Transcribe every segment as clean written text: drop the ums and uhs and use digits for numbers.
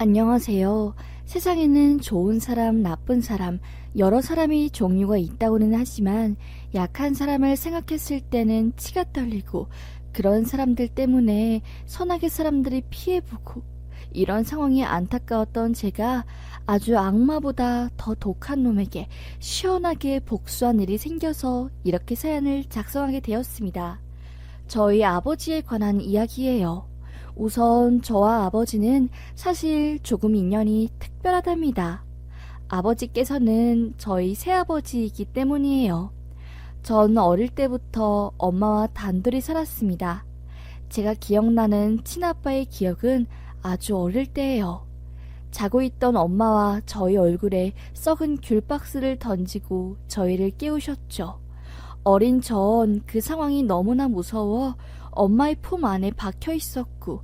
안녕하세요. 세상에는 좋은 사람, 나쁜 사람, 여러 사람이 종류가 있다고는 하지만 약한 사람을 생각했을 때는 치가 떨리고 그런 사람들 때문에 선하게 사람들이 피해보고 이런 상황이 안타까웠던 제가 아주 악마보다 더 독한 놈에게 시원하게 복수한 일이 생겨서 이렇게 사연을 작성하게 되었습니다. 저희 아버지에 관한 이야기예요. 우선 저와 아버지는 사실 조금 인연이 특별하답니다. 아버지께서는 저희 새아버지이기 때문이에요. 전 어릴 때부터 엄마와 단둘이 살았습니다. 제가 기억나는 친아빠의 기억은 아주 어릴 때예요. 자고 있던 엄마와 저희 얼굴에 썩은 귤박스를 던지고 저희를 깨우셨죠. 어린 전 그 상황이 너무나 무서워 엄마의 품 안에 박혀 있었고,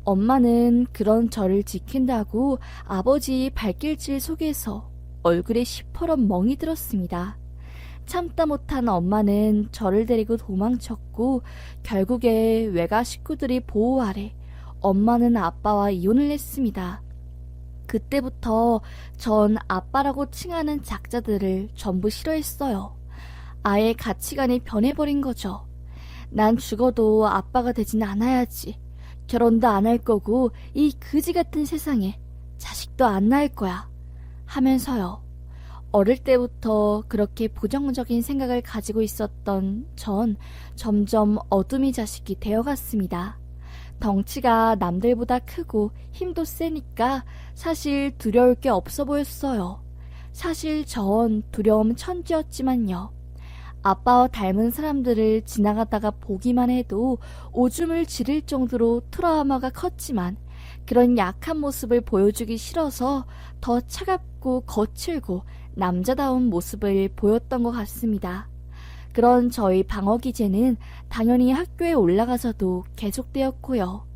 엄마는 그런 저를 지킨다고 아버지 발길질 속에서 얼굴에 시퍼런 멍이 들었습니다. 참다 못한 엄마는 저를 데리고 도망쳤고, 결국에 외가 식구들이 보호 아래 엄마는 아빠와 이혼을 했습니다. 그때부터 전 아빠라고 칭하는 작자들을 전부 싫어했어요. 아예 가치관이 변해버린 거죠. 난 죽어도 아빠가 되진 않아야지. 결혼도 안 할 거고 이 그지 같은 세상에 자식도 안 낳을 거야 하면서요. 어릴 때부터 그렇게 부정적인 생각을 가지고 있었던 전 점점 어둠이 자식이 되어갔습니다. 덩치가 남들보다 크고 힘도 세니까 사실 두려울 게 없어 보였어요. 사실 전 두려움 천지였지만요. 아빠와 닮은 사람들을 지나가다가 보기만 해도 오줌을 지를 정도로 트라우마가 컸지만 그런 약한 모습을 보여주기 싫어서 더 차갑고 거칠고 남자다운 모습을 보였던 것 같습니다. 그런 저희 방어기제는 당연히 학교에 올라가서도 계속되었고요.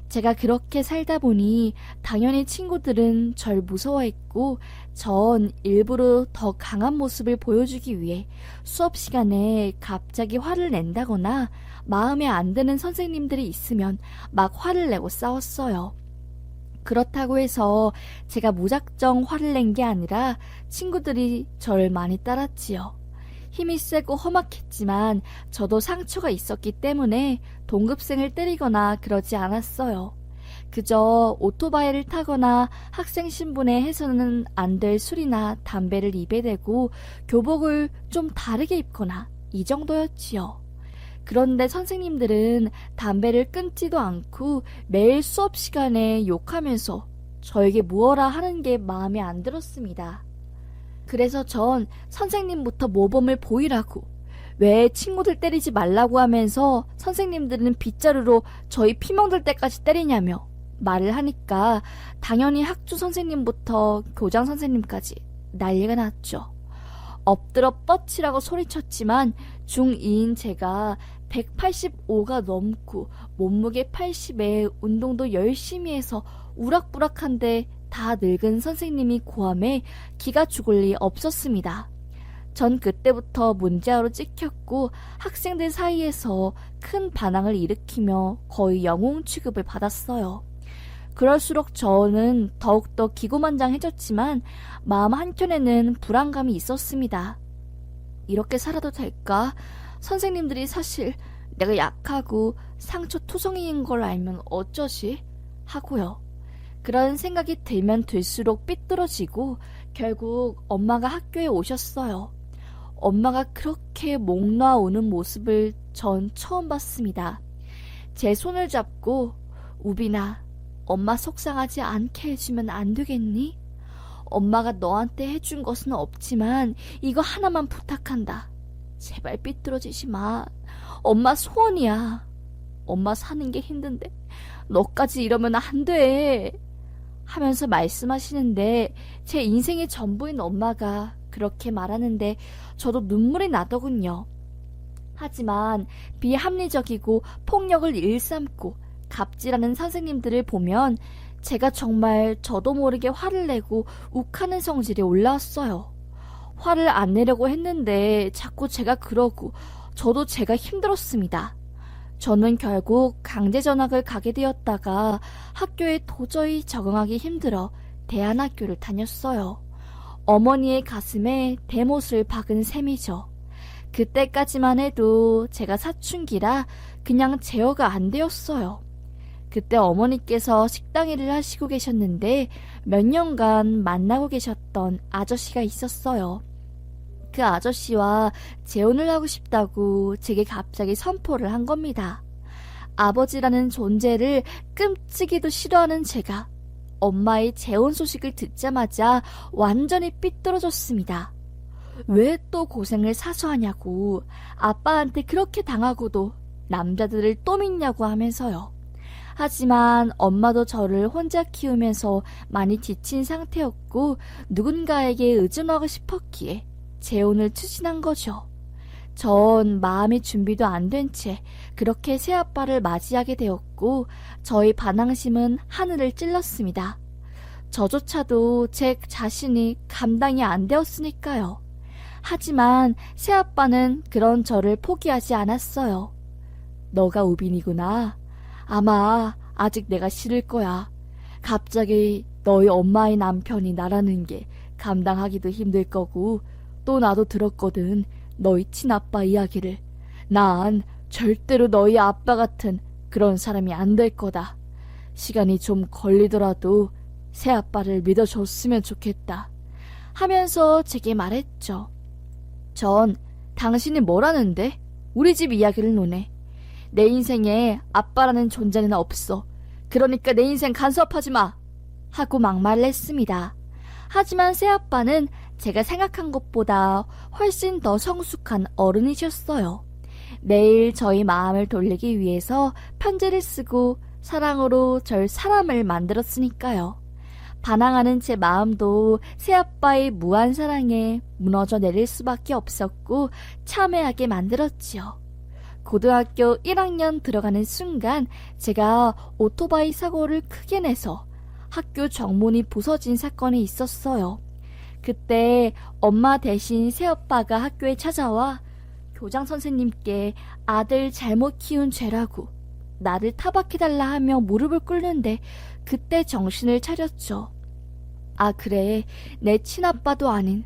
제가 그렇게 살다 보니 당연히 친구들은 절 무서워했고 전 일부러 더 강한 모습을 보여주기 위해 수업 시간에 갑자기 화를 낸다거나 마음에 안 드는 선생님들이 있으면 막 화를 내고 싸웠어요. 그렇다고 해서 제가 무작정 화를 낸 게 아니라 친구들이 절 많이 따랐지요. 힘이 세고 험악했지만 저도 상처가 있었기 때문에 동급생을 때리거나 그러지 않았어요. 그저 오토바이를 타거나 학생 신분에 해서는 안 될 술이나 담배를 입에 대고 교복을 좀 다르게 입거나 이 정도였지요. 그런데 선생님들은 담배를 끊지도 않고 매일 수업 시간에 욕하면서 저에게 무어라 하는 게 마음에 안 들었습니다. 그래서 전 선생님부터 모범을 보이라고, 왜 친구들 때리지 말라고 하면서 선생님들은 빗자루로 저희 피멍들 때까지 때리냐며 말을 하니까 당연히 학주 선생님부터 교장 선생님까지 난리가 났죠. 엎드려 뻗치라고 소리쳤지만 중2인 제가 185가 넘고 몸무게 80에 운동도 열심히 해서 우락부락한데 다 늙은 선생님이 고함에 기가 죽을 리 없었습니다. 전 그때부터 문제아로 찍혔고 학생들 사이에서 큰 반항을 일으키며 거의 영웅 취급을 받았어요. 그럴수록 저는 더욱더 기고만장해졌지만 마음 한켠에는 불안감이 있었습니다. 이렇게 살아도 될까? 선생님들이 사실 내가 약하고 상처투성이인 걸 알면 어쩌지? 하고요. 그런 생각이 들면 들수록 삐뚤어지고 결국 엄마가 학교에 오셨어요. 엄마가 그렇게 목 놓아 오는 모습을 전 처음 봤습니다. 제 손을 잡고 우빈아, 엄마 속상하지 않게 해주면 안 되겠니? 엄마가 너한테 해준 것은 없지만 이거 하나만 부탁한다. 제발 삐뚤어지지 마. 엄마 소원이야. 엄마 사는 게 힘든데 너까지 이러면 안 돼. 하면서 말씀하시는데 제 인생의 전부인 엄마가 그렇게 말하는데 저도 눈물이 나더군요. 하지만 비합리적이고 폭력을 일삼고 갑질하는 선생님들을 보면 제가 정말 저도 모르게 화를 내고 욱하는 성질이 올라왔어요. 화를 안 내려고 했는데 자꾸 제가 그러고 저도 제가 힘들었습니다. 저는 결국 강제 전학을 가게 되었다가 학교에 도저히 적응하기 힘들어 대안학교를 다녔어요. 어머니의 가슴에 대못을 박은 셈이죠. 그때까지만 해도 제가 사춘기라 그냥 제어가 안 되었어요. 그때 어머니께서 식당 일을 하시고 계셨는데 몇 년간 만나고 계셨던 아저씨가 있었어요. 그 아저씨와 재혼을 하고 싶다고 제게 갑자기 선포를 한 겁니다. 아버지라는 존재를 끔찍이도 싫어하는 제가 엄마의 재혼 소식을 듣자마자 완전히 삐뚤어졌습니다. 왜 또 고생을 사서 하냐고, 아빠한테 그렇게 당하고도 남자들을 또 믿냐고 하면서요. 하지만 엄마도 저를 혼자 키우면서 많이 지친 상태였고 누군가에게 의존하고 싶었기에 재혼을 추진한 거죠. 전 마음의 준비도 안 된 채 그렇게 새아빠를 맞이하게 되었고 저의 반항심은 하늘을 찔렀습니다. 저조차도 제 자신이 감당이 안 되었으니까요. 하지만 새아빠는 그런 저를 포기하지 않았어요. 너가 우빈이구나. 아마 아직 내가 싫을 거야. 갑자기 너희 엄마의 남편이 나라는 게 감당하기도 힘들 거고 또 나도 들었거든. 너희 친아빠 이야기를. 난 절대로 너희 아빠 같은 그런 사람이 안 될 거다. 시간이 좀 걸리더라도 새아빠를 믿어줬으면 좋겠다. 하면서 제게 말했죠. 전 당신이 뭐라는데? 우리 집 이야기를 노네. 내 인생에 아빠라는 존재는 없어. 그러니까 내 인생 간섭하지 마. 하고 막말을 했습니다. 하지만 새아빠는 제가 생각한 것보다 훨씬 더 성숙한 어른이셨어요. 매일 저희 마음을 돌리기 위해서 편지를 쓰고 사랑으로 절 사람을 만들었으니까요. 반항하는 제 마음도 새아빠의 무한 사랑에 무너져 내릴 수밖에 없었고 참회하게 만들었지요. 고등학교 1학년 들어가는 순간 제가 오토바이 사고를 크게 내서 학교 정문이 부서진 사건이 있었어요. 그때 엄마 대신 새오빠가 학교에 찾아와 교장 선생님께 아들 잘못 키운 죄라고 나를 타박해달라 하며 무릎을 꿇는데 그때 정신을 차렸죠. 아, 그래. 내 친아빠도 아닌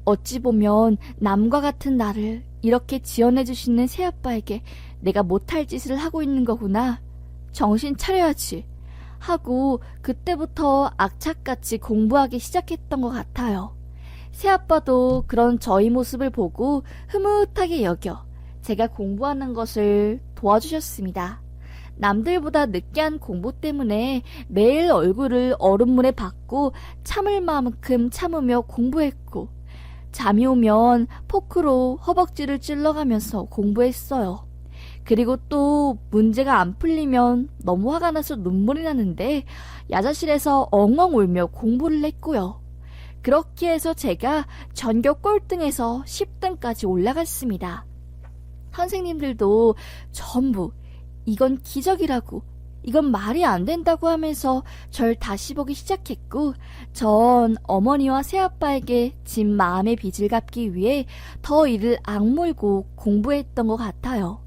어찌 보면 남과 같은 나를 이렇게 지원해주시는 새아빠에게 내가 못할 짓을 하고 있는 거구나. 정신 차려야지. 하고 그때부터 악착같이 공부하기 시작했던 것 같아요. 새아빠도 그런 저희 모습을 보고 흐뭇하게 여겨 제가 공부하는 것을 도와주셨습니다. 남들보다 늦게 한 공부 때문에 매일 얼굴을 얼음물에 박고 참을 만큼 참으며 공부했고 잠이 오면 포크로 허벅지를 찔러가면서 공부했어요. 그리고 또 문제가 안 풀리면 너무 화가 나서 눈물이 나는데 야자실에서 엉엉 울며 공부를 했고요. 그렇게 해서 제가 전교 꼴등에서 10등까지 올라갔습니다. 선생님들도 전부 이건 기적이라고, 이건 말이 안 된다고 하면서 절 다시 보기 시작했고 전 어머니와 새아빠에게 진 마음의 빚을 갚기 위해 더 이를 악물고 공부했던 것 같아요.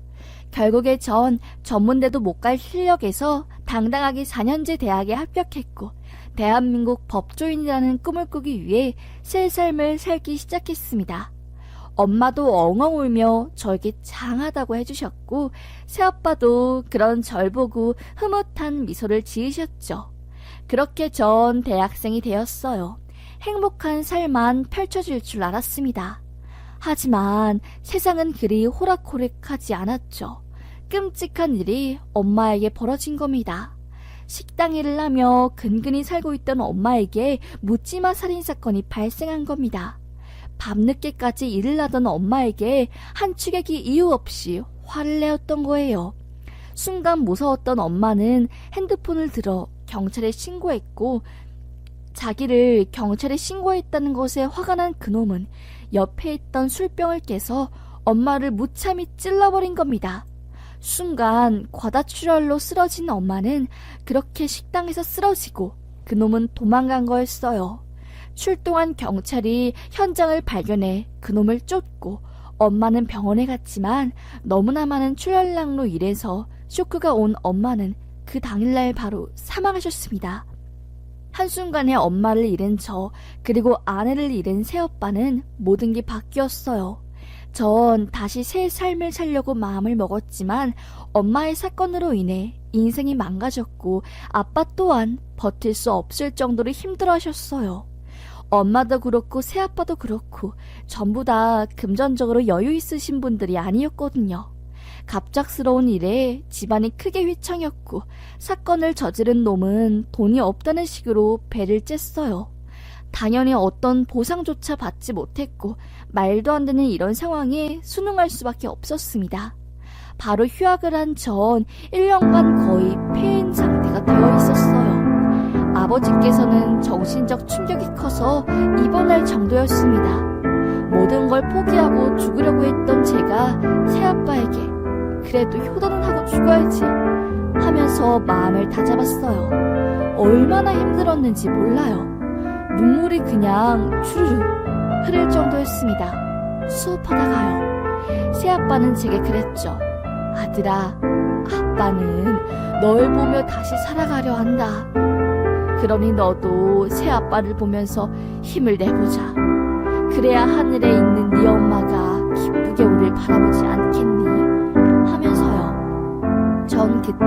결국에 전 전문대도 못 갈 실력에서 당당하게 4년제 대학에 합격했고 대한민국 법조인이라는 꿈을 꾸기 위해 새 삶을 살기 시작했습니다. 엄마도 엉엉 울며 저에게 장하다고 해주셨고 새아빠도 그런 절 보고 흐뭇한 미소를 지으셨죠. 그렇게 전 대학생이 되었어요. 행복한 삶만 펼쳐질 줄 알았습니다. 하지만 세상은 그리 호락호락하지 않았죠. 끔찍한 일이 엄마에게 벌어진 겁니다. 식당 일을 하며 근근히 살고 있던 엄마에게 묻지마 살인사건이 발생한 겁니다. 밤늦게까지 일을 하던 엄마에게 한 축의 이유 없이 화를 내었던 거예요. 순간 무서웠던 엄마는 핸드폰을 들어 경찰에 신고했고 자기를 경찰에 신고했다는 것에 화가 난 그놈은 옆에 있던 술병을 깨서 엄마를 무참히 찔러버린 겁니다. 순간 과다출혈로 쓰러진 엄마는 그렇게 식당에서 쓰러지고 그놈은 도망간 거였어요. 출동한 경찰이 현장을 발견해 그놈을 쫓고 엄마는 병원에 갔지만 너무나 많은 출혈량로 인해서 쇼크가 온 엄마는 그 당일날 바로 사망하셨습니다. 한순간에 엄마를 잃은 저, 그리고 아내를 잃은 새오빠는 모든 게 바뀌었어요. 전 다시 새 삶을 살려고 마음을 먹었지만 엄마의 사건으로 인해 인생이 망가졌고 아빠 또한 버틸 수 없을 정도로 힘들어하셨어요. 엄마도 그렇고 새아빠도 그렇고 전부 다 금전적으로 여유 있으신 분들이 아니었거든요. 갑작스러운 일에 집안이 크게 휘청였고 사건을 저지른 놈은 돈이 없다는 식으로 배를 쬐어요. 당연히 어떤 보상조차 받지 못했고 말도 안 되는 이런 상황에 순응할 수밖에 없었습니다. 바로 휴학을 한 전 1년간 거의 폐인 상태가 되어 있었어요. 아버지께서는 정신적 충격이 커서 입원할 정도였습니다. 모든 걸 포기하고 죽으려고 했던 제가 새아빠에게 그래도 효도는 하고 죽어야지 하면서 마음을 다잡았어요. 얼마나 힘들었는지 몰라요. 눈물이 그냥 주르르 흐를 정도였습니다. 수업하다가요. 새아빠는 제게 그랬죠. 아들아, 아빠는 널 보며 다시 살아가려 한다. 그러니 너도 새아빠를 보면서 힘을 내보자. 그래야 하늘에 있는 네 엄마가 기쁘게 우릴 바라보지 않겠니? 하면서요. 전 그때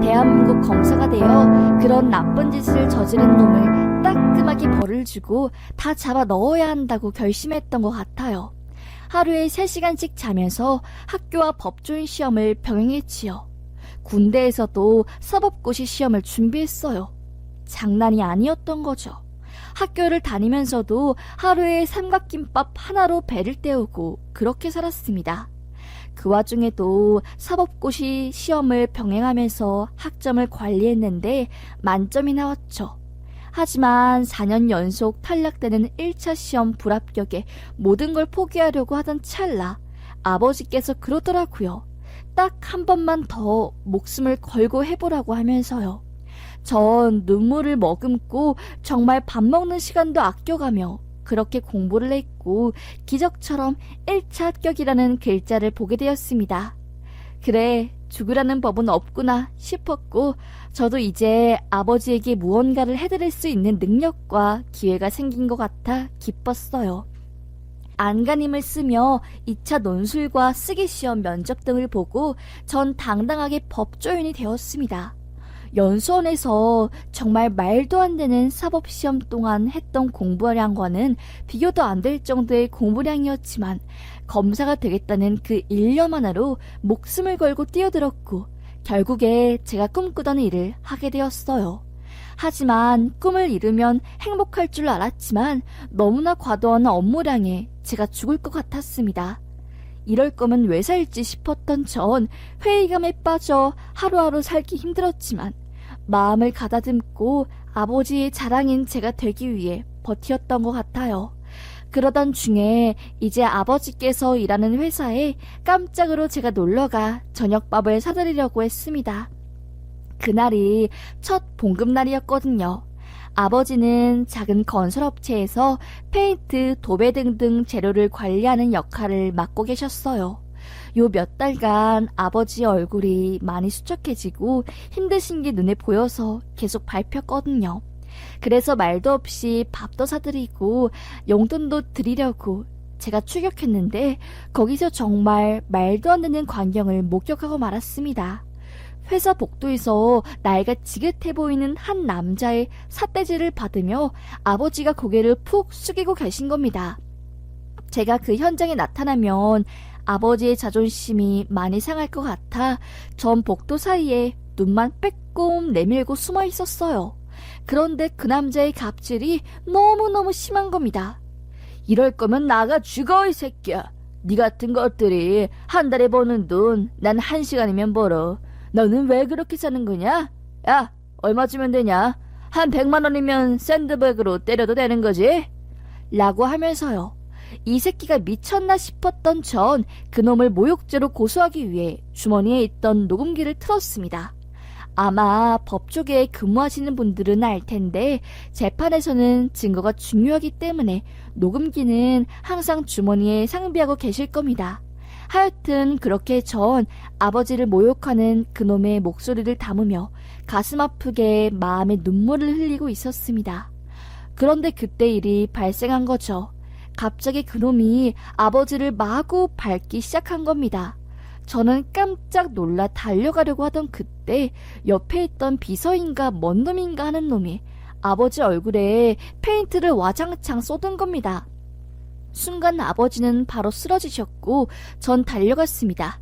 대한민국 검사가 되어 그런 나쁜 짓을 저지른 놈을 따끔하게 벌을 주고 다 잡아 넣어야 한다고 결심했던 것 같아요. 하루에 3시간씩 자면서 학교와 법조인 시험을 병행했지요. 군대에서도 사법고시 시험을 준비했어요. 장난이 아니었던 거죠. 학교를 다니면서도 하루에 삼각김밥 하나로 배를 때우고 그렇게 살았습니다. 그 와중에도 사법고시 시험을 병행하면서 학점을 관리했는데 만점이 나왔죠. 하지만 4년 연속 탈락되는 1차 시험 불합격에 모든 걸 포기하려고 하던 찰나 아버지께서 그러더라고요. 딱 한 번만 더 목숨을 걸고 해보라고 하면서요. 전 눈물을 머금고 정말 밥 먹는 시간도 아껴가며 그렇게 공부를 했고 기적처럼 1차 합격이라는 글자를 보게 되었습니다. 그래, 죽으라는 법은 없구나 싶었고 저도 이제 아버지에게 무언가를 해드릴 수 있는 능력과 기회가 생긴 것 같아 기뻤어요. 안간힘을 쓰며 2차 논술과 쓰기시험 면접 등을 보고 전 당당하게 법조인이 되었습니다. 연수원에서 정말 말도 안 되는 사법시험 동안 했던 공부량과는 비교도 안 될 정도의 공부량이었지만 검사가 되겠다는 그 1년 하나로 목숨을 걸고 뛰어들었고 결국에 제가 꿈꾸던 일을 하게 되었어요. 하지만 꿈을 이루면 행복할 줄 알았지만 너무나 과도한 업무량에 제가 죽을 것 같았습니다. 이럴 거면 왜 살지 싶었던 전 회의감에 빠져 하루하루 살기 힘들었지만 마음을 가다듬고 아버지의 자랑인 제가 되기 위해 버티었던 것 같아요. 그러던 중에 이제 아버지께서 일하는 회사에 깜짝으로 제가 놀러가 저녁밥을 사드리려고 했습니다. 그날이 첫 봉급날이었거든요. 아버지는 작은 건설업체에서 페인트, 도배 등등 재료를 관리하는 역할을 맡고 계셨어요. 요 몇 달간 아버지 얼굴이 많이 수척해지고 힘드신 게 눈에 보여서 계속 밟혔거든요. 그래서 말도 없이 밥도 사드리고 용돈도 드리려고 제가 출격했는데 거기서 정말 말도 안 되는 광경을 목격하고 말았습니다. 회사 복도에서 나이가 지긋해 보이는 한 남자의 삿대질을 받으며 아버지가 고개를 푹 숙이고 계신 겁니다. 제가 그 현장에 나타나면 아버지의 자존심이 많이 상할 것 같아 전 복도 사이에 눈만 빼꼼 내밀고 숨어 있었어요. 그런데 그 남자의 갑질이 너무너무 심한 겁니다. 이럴 거면 나가 죽어 이 새끼야. 네 같은 것들이 한 달에 버는 돈 난 1시간이면 벌어. 너는 왜 그렇게 사는 거냐? 야, 얼마 주면 되냐? 한 100만 원이면 샌드백으로 때려도 되는 거지? 라고 하면서요. 이 새끼가 미쳤나 싶었던 전 그놈을 모욕죄로 고소하기 위해 주머니에 있던 녹음기를 틀었습니다. 아마 법조계에 근무하시는 분들은 알 텐데 재판에서는 증거가 중요하기 때문에 녹음기는 항상 주머니에 상비하고 계실 겁니다. 하여튼 그렇게 전 아버지를 모욕하는 그놈의 목소리를 담으며 가슴 아프게 마음의 눈물을 흘리고 있었습니다. 그런데 그때 일이 발생한 거죠. 갑자기 그놈이 아버지를 마구 밟기 시작한 겁니다. 저는 깜짝 놀라 달려가려고 하던 그때 옆에 있던 비서인가 뭔 놈인가 하는 놈이 아버지 얼굴에 페인트를 와장창 쏟은 겁니다. 순간 아버지는 바로 쓰러지셨고 전 달려갔습니다.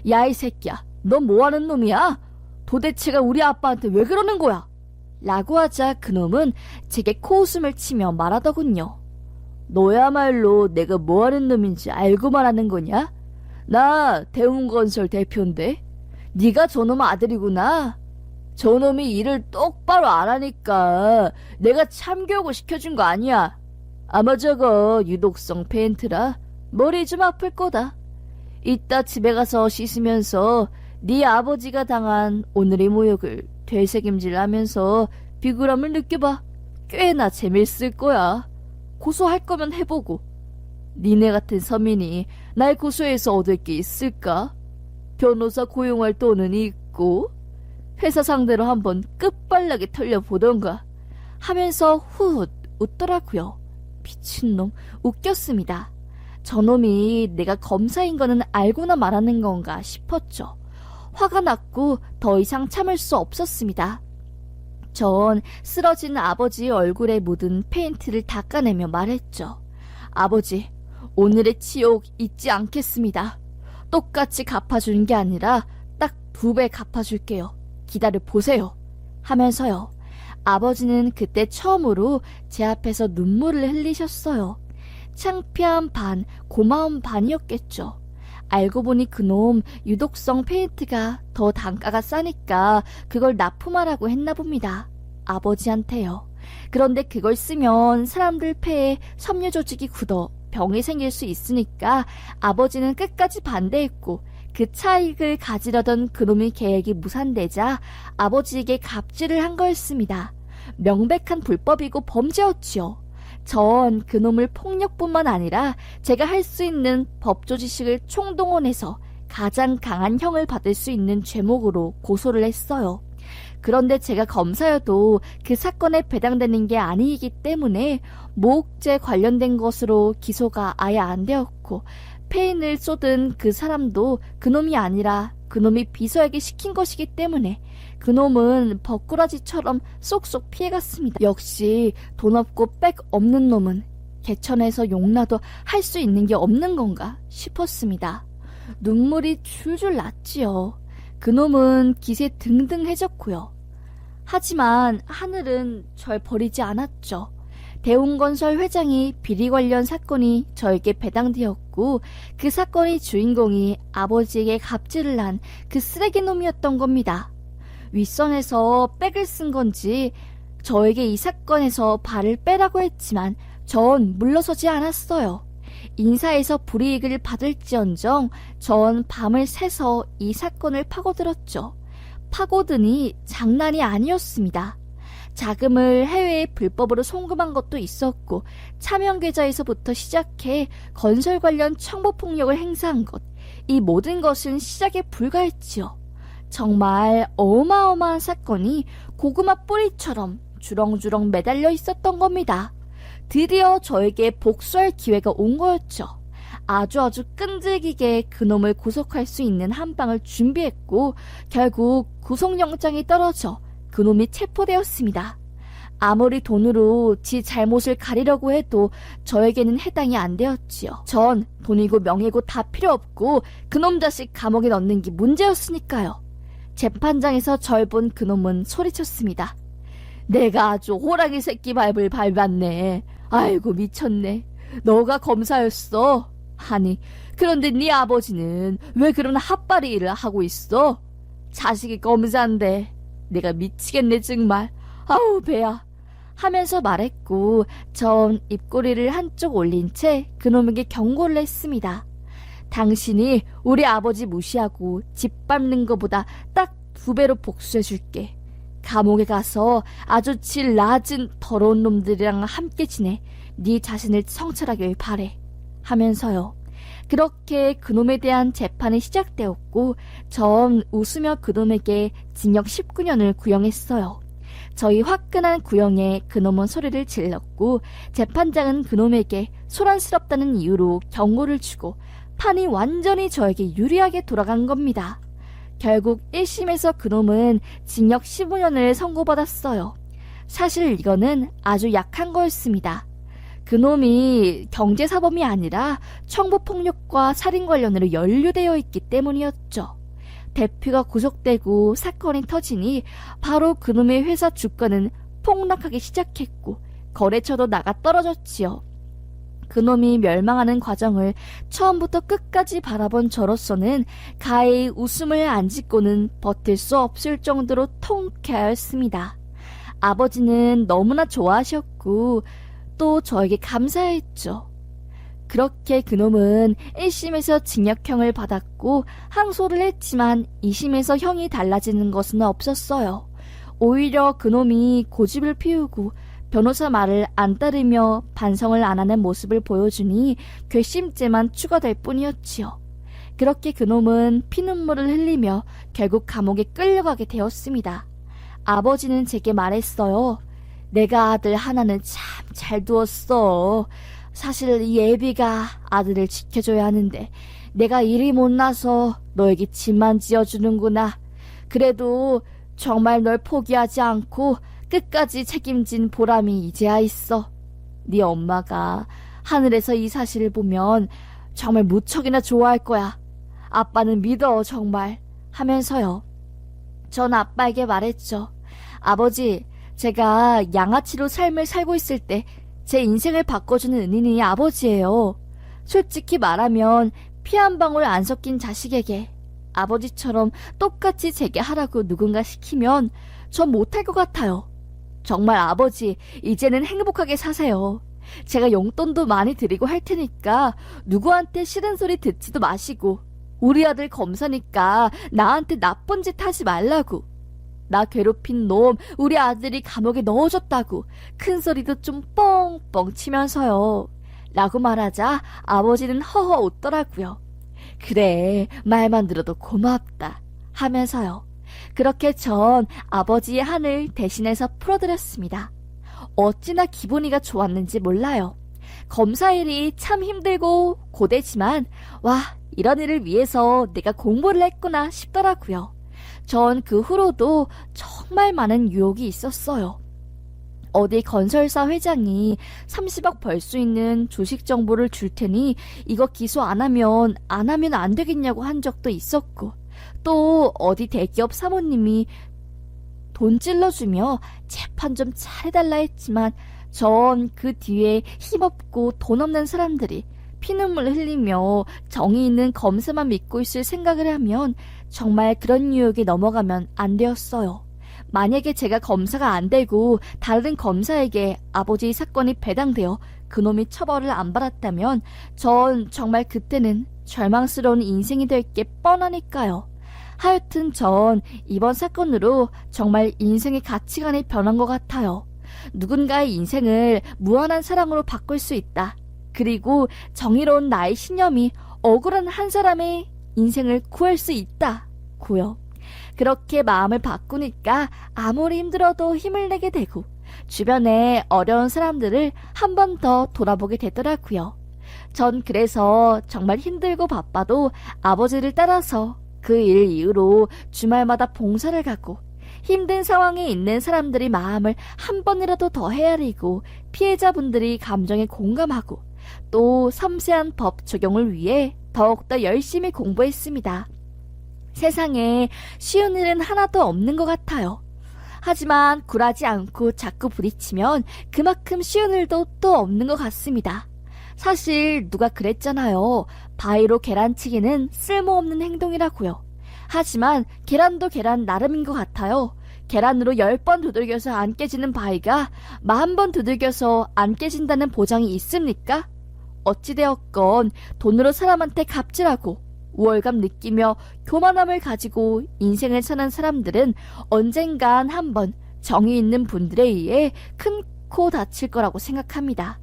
야, 이 새끼야, 넌 뭐하는 놈이야? 도대체가 우리 아빠한테 왜 그러는 거야? 라고 하자 그놈은 제게 코웃음을 치며 말하더군요. 너야말로 내가 뭐하는 놈인지 알고 말하는 거냐? 나 대웅건설 대표인데 네가 저놈 아들이구나. 저놈이 일을 똑바로 안 하니까 내가 참교육을 시켜준 거 아니야. 아마 저거 유독성 페인트라 머리 좀 아플 거다. 이따 집에 가서 씻으면서 네 아버지가 당한 오늘의 모욕을 되새김질하면서 비굴함을 느껴봐. 꽤나 재밌을 거야. 고소할 거면 해보고. 니네 같은 서민이 날 고소해서 얻을 게 있을까? 변호사 고용할 돈은 있고 회사 상대로 한번 끝발나게 털려보던가 하면서 후훗 웃더라고요. 미친놈, 웃겼습니다. 저놈이 내가 검사인 거는 알고나 말하는 건가 싶었죠. 화가 났고 더 이상 참을 수 없었습니다. 전 쓰러진 아버지의 얼굴에 묻은 페인트를 닦아내며 말했죠. 아버지, 오늘의 치욕 잊지 않겠습니다. 똑같이 갚아주는 게 아니라 딱 2배 갚아줄게요. 기다려 보세요. 하면서요. 아버지는 그때 처음으로 제 앞에서 눈물을 흘리셨어요. 창피한 반, 고마운 반이었겠죠. 알고 보니 그놈 유독성 페인트가 더 단가가 싸니까 그걸 납품하라고 했나 봅니다. 아버지한테요. 그런데 그걸 쓰면 사람들 폐에 섬유 조직이 굳어 병이 생길 수 있으니까 아버지는 끝까지 반대했고 그 차익을 가지려던 그놈의 계획이 무산되자 아버지에게 갑질을 한 거였습니다. 명백한 불법이고 범죄였지요. 전 그놈을 폭력뿐만 아니라 제가 할 수 있는 법조 지식을 총동원해서 가장 강한 형을 받을 수 있는 죄목으로 고소를 했어요. 그런데 제가 검사여도 그 사건에 배당되는 게 아니기 때문에 모욕죄 관련된 것으로 기소가 아예 안 되었고 페인을 쏟은 그 사람도 그놈이 아니라 그놈이 비서에게 시킨 것이기 때문에 그놈은 버꾸라지처럼 쏙쏙 피해갔습니다. 역시 돈 없고 백 없는 놈은 개천에서 용나도 할 수 있는 게 없는 건가 싶었습니다. 눈물이 줄줄 났지요. 그놈은 기세 등등해졌고요. 하지만 하늘은 절 버리지 않았죠. 대웅건설 회장이 비리 관련 사건이 저에게 배당되었고 그 사건의 주인공이 아버지에게 갑질을 한 그 쓰레기놈이었던 겁니다. 윗선에서 백을 쓴 건지 저에게 이 사건에서 발을 빼라고 했지만 전 물러서지 않았어요. 인사에서 불이익을 받을지언정 전 밤을 새서 이 사건을 파고들었죠. 파고드니 장난이 아니었습니다. 자금을 해외에 불법으로 송금한 것도 있었고 차명계좌에서부터 시작해 건설 관련 청부폭력을 행사한 것, 이 모든 것은 시작에 불과했지요. 정말 어마어마한 사건이 고구마 뿌리처럼 주렁주렁 매달려 있었던 겁니다. 드디어 저에게 복수할 기회가 온 거였죠. 아주 끈질기게 그놈을 구속할 수 있는 한 방을 준비했고 결국 구속영장이 떨어져 그놈이 체포되었습니다. 아무리 돈으로 지 잘못을 가리려고 해도 저에게는 해당이 안 되었지요. 전 돈이고 명예고 다 필요 없고 그놈 자식 감옥에 넣는 게 문제였으니까요. 재판장에서 절 본 그놈은 소리쳤습니다. 내가 아주 호랑이 새끼 밟을 밟았네. 아이고 미쳤네. 너가 검사였어. 아니 그런데 네 아버지는 왜 그런 핫바리 일을 하고 있어? 자식이 검사인데 내가 미치겠네 정말. 아우 배야. 하면서 말했고 전 입꼬리를 한쪽 올린 채 그놈에게 경고를 했습니다. 당신이 우리 아버지 무시하고 집 밟는 것보다 딱 2배로 복수해줄게. 감옥에 가서 아주 질 낮은 더러운 놈들이랑 함께 지내 네 자신을 성찰하길 바래. 하면서요. 그렇게 그놈에 대한 재판이 시작되었고 전 웃으며 그놈에게 징역 19년을 구형했어요. 저희 화끈한 구형에 그놈은 소리를 질렀고 재판장은 그놈에게 소란스럽다는 이유로 경고를 주고 판이 완전히 저에게 유리하게 돌아간 겁니다. 결국 1심에서 그놈은 징역 15년을 선고받았어요. 사실 이거는 아주 약한 거였습니다. 그놈이 경제사범이 아니라 청부폭력과 살인 관련으로 연루되어 있기 때문이었죠. 대표가 구속되고 사건이 터지니 바로 그놈의 회사 주가는 폭락하기 시작했고 거래처도 나가 떨어졌지요. 그놈이 멸망하는 과정을 처음부터 끝까지 바라본 저로서는 가히 웃음을 안 짓고는 버틸 수 없을 정도로 통쾌하였습니다. 아버지는 너무나 좋아하셨고 또 저에게 감사했죠. 그렇게 그놈은 1심에서 징역형을 받았고 항소를 했지만 2심에서 형이 달라지는 것은 없었어요. 오히려 그놈이 고집을 피우고 변호사 말을 안 따르며 반성을 안 하는 모습을 보여주니 괘씸죄만 추가될 뿐이었지요. 그렇게 그놈은 피눈물을 흘리며 결국 감옥에 끌려가게 되었습니다. 아버지는 제게 말했어요. 내가 아들 하나는 참 잘 두었어. 사실 이 애비가 아들을 지켜줘야 하는데 내가 일이 못나서 너에게 짐만 지어주는구나. 그래도 정말 널 포기하지 않고 끝까지 책임진 보람이 이제야 있어. 네 엄마가 하늘에서 이 사실을 보면 정말 무척이나 좋아할 거야. 아빠는 믿어 정말 하면서요. 전 아빠에게 말했죠. 아버지, 제가 양아치로 삶을 살고 있을 때 제 인생을 바꿔주는 은인이 아버지예요. 솔직히 말하면 피 한 방울 안 섞인 자식에게 아버지처럼 똑같이 제게 하라고 누군가 시키면 전 못할 것 같아요. 정말 아버지, 이제는 행복하게 사세요. 제가 용돈도 많이 드리고 할 테니까 누구한테 싫은 소리 듣지도 마시고 우리 아들 검사니까 나한테 나쁜 짓 하지 말라고. 나 괴롭힌 놈 우리 아들이 감옥에 넣어줬다고 큰 소리도 좀 뻥뻥 치면서요. 라고 말하자 아버지는 허허 웃더라고요. 그래, 말만 들어도 고맙다 하면서요. 그렇게 전 아버지의 한을 대신해서 풀어드렸습니다. 어찌나 기분이가 좋았는지 몰라요. 검사 일이 참 힘들고 고되지만 와, 이런 일을 위해서 내가 공부를 했구나 싶더라고요. 전 그 후로도 정말 많은 유혹이 있었어요. 어디 건설사 회장이 30억 벌 수 있는 주식 정보를 줄 테니 이거 기소 안 하면 안 되겠냐고 한 적도 있었고, 또 어디 대기업 사모님이 돈 찔러주며 재판 좀 잘해달라 했지만 전 그 뒤에 힘없고 돈 없는 사람들이 피눈물 흘리며 정의 있는 검사만 믿고 있을 생각을 하면 정말 그런 유혹에 넘어가면 안 되었어요. 만약에 제가 검사가 안 되고 다른 검사에게 아버지의 사건이 배당되어 그놈이 처벌을 안 받았다면 전 정말 그때는 절망스러운 인생이 될 게 뻔하니까요. 하여튼 전 이번 사건으로 정말 인생의 가치관이 변한 것 같아요. 누군가의 인생을 무한한 사랑으로 바꿀 수 있다. 그리고 정의로운 나의 신념이 억울한 한 사람의 인생을 구할 수 있다고요. 그렇게 마음을 바꾸니까 아무리 힘들어도 힘을 내게 되고 주변에 어려운 사람들을 한 번 더 돌아보게 되더라고요. 전 그래서 정말 힘들고 바빠도 아버지를 따라서 그 일 이후로 주말마다 봉사를 가고 힘든 상황에 있는 사람들의 마음을 한 번이라도 더 헤아리고 피해자분들이 감정에 공감하고 또 섬세한 법 적용을 위해 더욱더 열심히 공부했습니다. 세상에 쉬운 일은 하나도 없는 것 같아요. 하지만 굴하지 않고 자꾸 부딪히면 그만큼 쉬운 일도 또 없는 것 같습니다. 사실 누가 그랬잖아요. 바위로 계란치기는 쓸모없는 행동이라고요. 하지만 계란도 계란 나름인 것 같아요. 계란으로 10번 두들겨서 안 깨지는 바위가 10,000번 두들겨서 안 깨진다는 보장이 있습니까? 어찌되었건 돈으로 사람한테 갑질하고 우월감 느끼며 교만함을 가지고 인생을 사는 사람들은 언젠간 한번 정의 있는 분들에 의해 큰 코 다칠 거라고 생각합니다.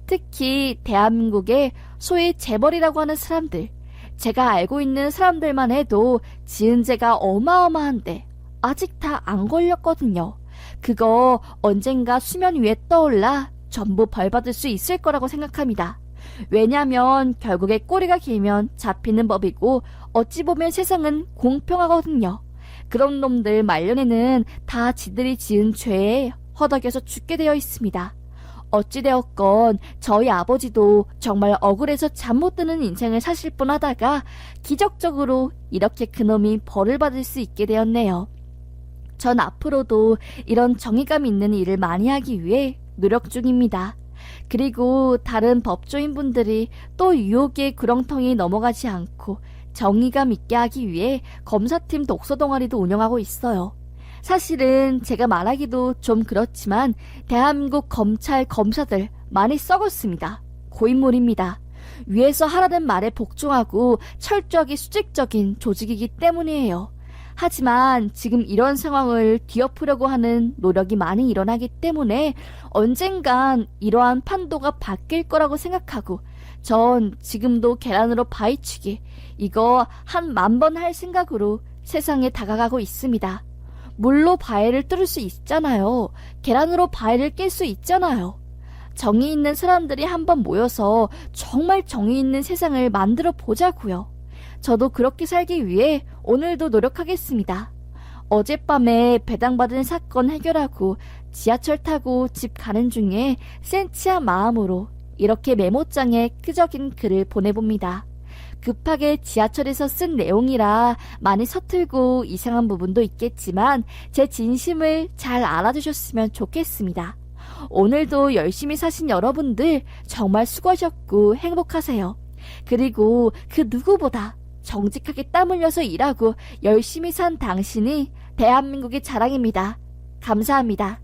특히 대한민국의 소위 재벌이라고 하는 사람들, 제가 알고 있는 사람들만 해도 지은 죄가 어마어마한데 아직 다 안 걸렸거든요. 그거 언젠가 수면 위에 떠올라 전부 벌받을 수 있을 거라고 생각합니다. 왜냐면 결국에 꼬리가 길면 잡히는 법이고 어찌 보면 세상은 공평하거든요. 그런 놈들 말년에는 다 지들이 지은 죄에 허덕여서 죽게 되어 있습니다. 어찌되었건 저희 아버지도 정말 억울해서 잠 못 드는 인생을 사실 뻔하다가 기적적으로 이렇게 그놈이 벌을 받을 수 있게 되었네요. 전 앞으로도 이런 정의감 있는 일을 많이 하기 위해 노력 중입니다. 그리고 다른 법조인분들이 또 유혹의 구렁텅이 넘어가지 않고 정의감 있게 하기 위해 검사팀 독서 동아리도 운영하고 있어요. 사실은 제가 말하기도 좀 그렇지만 대한민국 검찰, 검사들 많이 썩었습니다. 고인물입니다. 위에서 하라는 말에 복종하고 철저하게 수직적인 조직이기 때문이에요. 하지만 지금 이런 상황을 뒤엎으려고 하는 노력이 많이 일어나기 때문에 언젠간 이러한 판도가 바뀔 거라고 생각하고 전 지금도 계란으로 바위치기 이거 한 10,000번 할 생각으로 세상에 다가가고 있습니다. 물로 바위를 뚫을 수 있잖아요. 계란으로 바위를 깰 수 있잖아요. 정의 있는 사람들이 한번 모여서 정말 정의 있는 세상을 만들어 보자고요. 저도 그렇게 살기 위해 오늘도 노력하겠습니다. 어젯밤에 배당받은 사건 해결하고 지하철 타고 집 가는 중에 센치한 마음으로 이렇게 메모장에 끄적인 글을 보내봅니다. 급하게 지하철에서 쓴 내용이라 많이 서툴고 이상한 부분도 있겠지만 제 진심을 잘 알아주셨으면 좋겠습니다. 오늘도 열심히 사신 여러분들 정말 수고하셨고 행복하세요. 그리고 그 누구보다 정직하게 땀 흘려서 일하고 열심히 산 당신이 대한민국의 자랑입니다. 감사합니다.